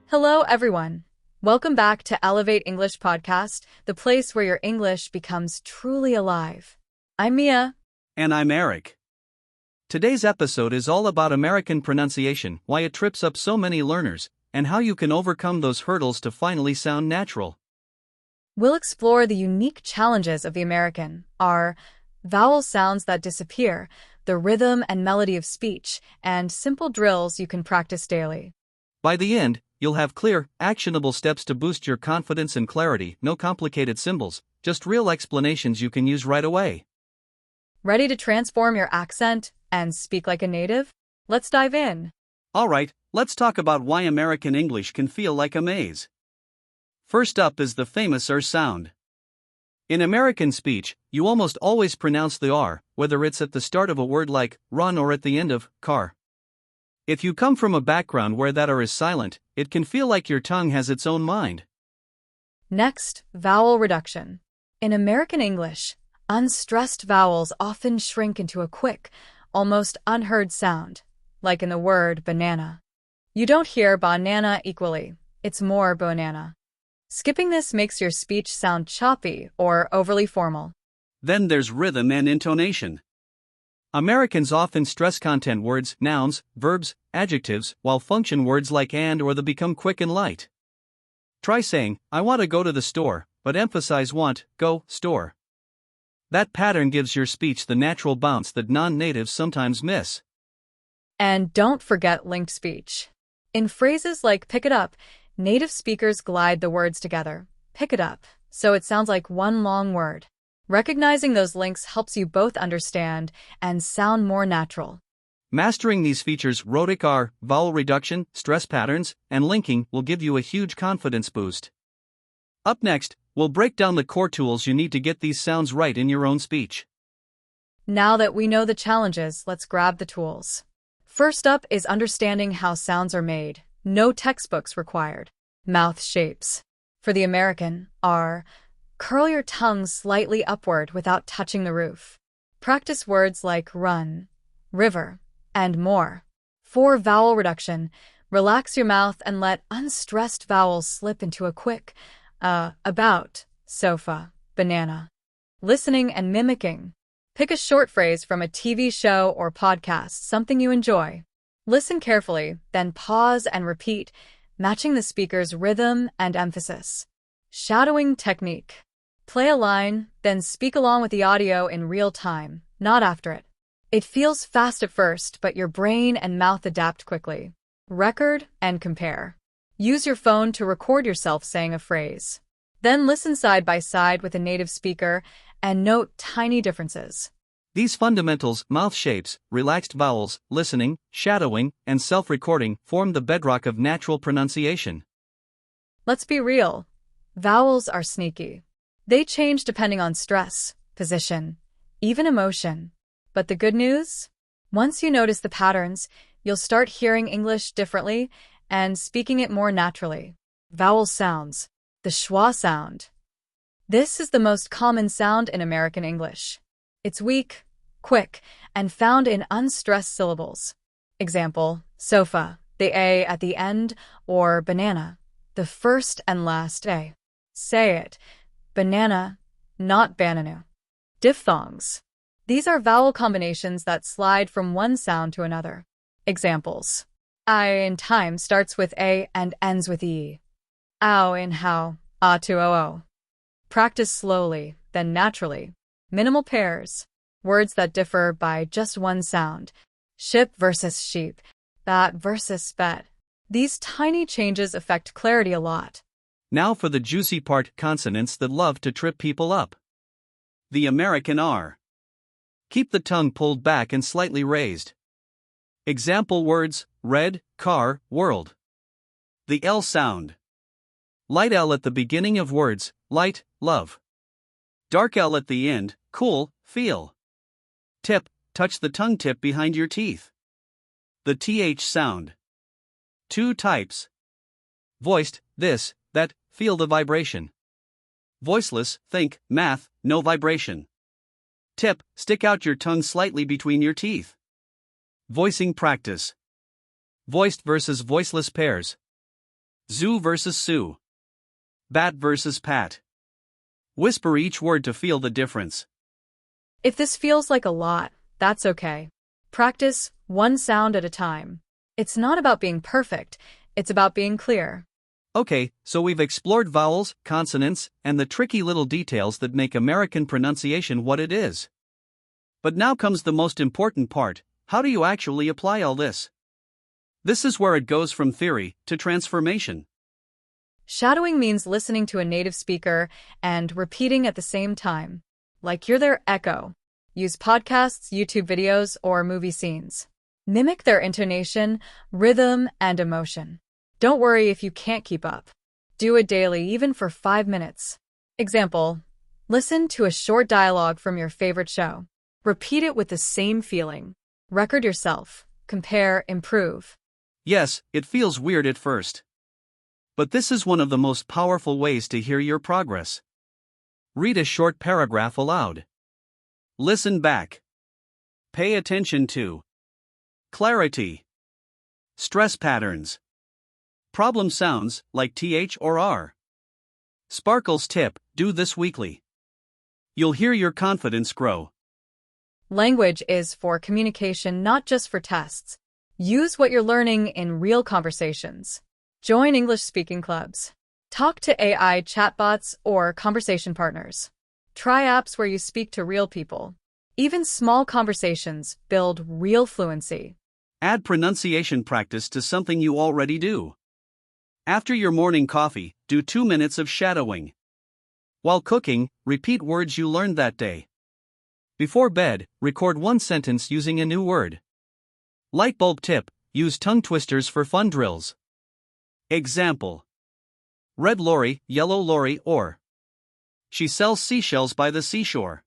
Hello, everyone. Welcome back to Elevate English Podcast, the place where your English becomes truly alive. I'm Mia. And I'm Eric. Today's episode is all about American pronunciation, why it trips up so many learners, and how you can overcome those hurdles to finally sound natural. We'll explore the unique challenges of the American, our vowel sounds that disappear, the rhythm and melody of speech, and simple drills you can practice daily. By the end, you'll have clear, actionable steps to boost your confidence and clarity, no complicated symbols, just real explanations you can use right away. Ready to transform your accent and speak like a native? Let's dive in. Alright, let's talk about why American English can feel like a maze. First up is the famous R sound. In American speech, you almost always pronounce the R, whether it's at the start of a word like run or at the end of car. If you come from a background where that R is silent, it can feel like your tongue has its own mind. Next, vowel reduction. In American English, unstressed vowels often shrink into a quick, almost unheard sound, like in the word banana. You don't hear banana equally, it's more banana. Skipping this makes your speech sound choppy or overly formal. Then there's rhythm and intonation. Americans often stress content words, nouns, verbs, adjectives, while function words like and or the become quick and light. Try saying, I want to go to the store, but emphasize want, go, store. That pattern gives your speech the natural bounce that non-natives sometimes miss. And don't forget linked speech. In phrases like pick it up, native speakers glide the words together, pick it up, so it sounds like one long word. Recognizing those links helps you both understand and sound more natural. Mastering these features, rhotic R, vowel reduction, stress patterns, and linking will give you a huge confidence boost. Up next, we'll break down the core tools you need to get these sounds right in your own speech. Now that we know the challenges, let's grab the tools. First up is understanding how sounds are made. No textbooks required. Mouth shapes. For the American, R. Curl your tongue slightly upward without touching the roof. Practice words like run, river, and more. For vowel reduction, relax your mouth and let unstressed vowels slip into a quick, about, sofa, banana. Listening and mimicking. Pick a short phrase from a TV show or podcast, something you enjoy. Listen carefully, then pause and repeat, matching the speaker's rhythm and emphasis. Shadowing technique. Play a line, then speak along with the audio in real time, not after it. It feels fast at first, but your brain and mouth adapt quickly. Record and compare. Use your phone to record yourself saying a phrase. Then listen side by side with a native speaker and note tiny differences. These fundamentals, mouth shapes, relaxed vowels, listening, shadowing, and self-recording, form the bedrock of natural pronunciation. Let's be real. Vowels are sneaky. They change depending on stress, position, even emotion. But the good news? Once you notice the patterns, you'll start hearing English differently and speaking it more naturally. Vowel sounds. The schwa sound. This is the most common sound in American English. It's weak, quick, and found in unstressed syllables. Example, sofa, the A at the end, or banana, the first and last A. Say it. Banana, not banana. Diphthongs. These are vowel combinations that slide from one sound to another. Examples. I in time starts with A and ends with E. Ow in how, ah to oo. Practice slowly, then naturally. Minimal pairs. Words that differ by just one sound. Ship versus sheep. Bat versus bet. These tiny changes affect clarity a lot. Now for the juicy part, consonants that love to trip people up. The American R. Keep the tongue pulled back and slightly raised. Example words, red, car, world. The L sound. Light L at the beginning of words, light, love. Dark L at the end, cool, feel. Tip, touch the tongue tip behind your teeth. The TH sound. Two types. Voiced, this, that, feel the vibration. Voiceless, think, math, no vibration. Tip, stick out your tongue slightly between your teeth. Voicing practice. Voiced versus voiceless pairs. Zoo versus Sue. Bat versus Pat. Whisper each word to feel the difference. If this feels like a lot, that's okay. Practice one sound at a time. It's not about being perfect, it's about being clear. Okay, so we've explored vowels, consonants, and the tricky little details that make American pronunciation what it is. But now comes the most important part: how do you actually apply all this? This is where it goes from theory to transformation. Shadowing means listening to a native speaker and repeating at the same time, like you're their echo. Use podcasts, YouTube videos, or movie scenes. Mimic their intonation, rhythm, and emotion. Don't worry if you can't keep up. Do it daily, even for 5 minutes. Example: listen to a short dialogue from your favorite show. Repeat it with the same feeling. Record yourself. Compare, improve. Yes, it feels weird at first. But this is one of the most powerful ways to hear your progress. Read a short paragraph aloud. Listen back. Pay attention to clarity, stress patterns, problem sounds like th or r. Sparkle's tip: do this weekly. You'll hear your confidence grow. Language is for communication, not just for tests. Use what you're learning in real conversations. Join English speaking clubs. Talk to AI chatbots or conversation partners. Try apps where you speak to real people. Even small conversations build real fluency. Add pronunciation practice to something you already do. After your morning coffee, do 2 minutes of shadowing. While cooking, repeat words you learned that day. Before bed, record one sentence using a new word. Light bulb tip: use tongue twisters for fun drills. Example: red lorry, yellow lorry, or she sells seashells by the seashore.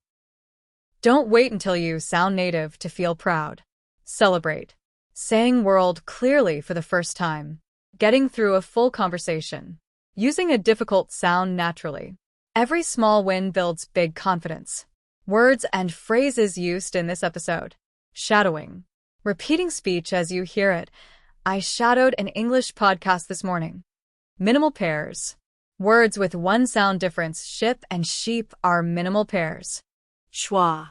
Don't wait until you sound native to feel proud. Celebrate. Saying world clearly for the first time. Getting through a full conversation. Using a difficult sound naturally. Every small win builds big confidence. Words and phrases used in this episode. Shadowing. Repeating speech as you hear it. I shadowed an English podcast this morning. Minimal pairs. Words with one sound difference: ship and sheep are minimal pairs. Schwa.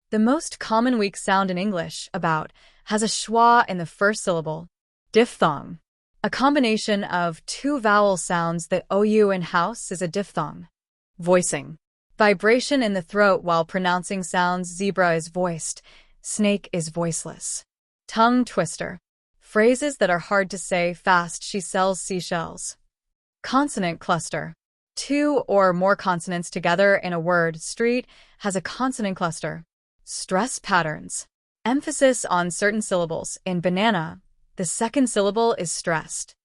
The most common weak sound in English, about, has a schwa in the first syllable. Diphthong. A combination of two vowel sounds. The OU in house is a diphthong. Voicing. Vibration in the throat while pronouncing sounds. Zebra is voiced. Snake is voiceless. Tongue twister. Phrases that are hard to say fast: she sells seashells. Consonant cluster. Two or more consonants together in a word. Street has a consonant cluster. Stress patterns. Emphasis on certain syllables. In banana, the second syllable is stressed.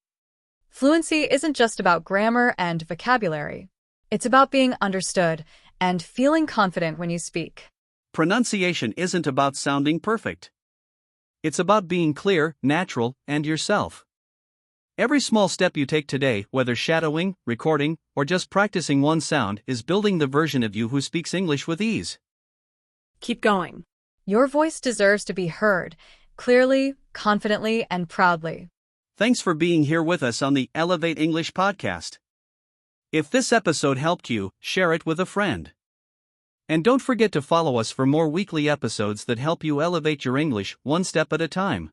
Fluency isn't just about grammar and vocabulary. It's about being understood and feeling confident when you speak. Pronunciation isn't about sounding perfect. It's about being clear, natural, and yourself. Every small step you take today, whether shadowing, recording, or just practicing one sound, is building the version of you who speaks English with ease. Keep going. Your voice deserves to be heard, clearly, confidently, and proudly. Thanks for being here with us on the Elevate English podcast. If this episode helped you, share it with a friend. And don't forget to follow us for more weekly episodes that help you elevate your English one step at a time.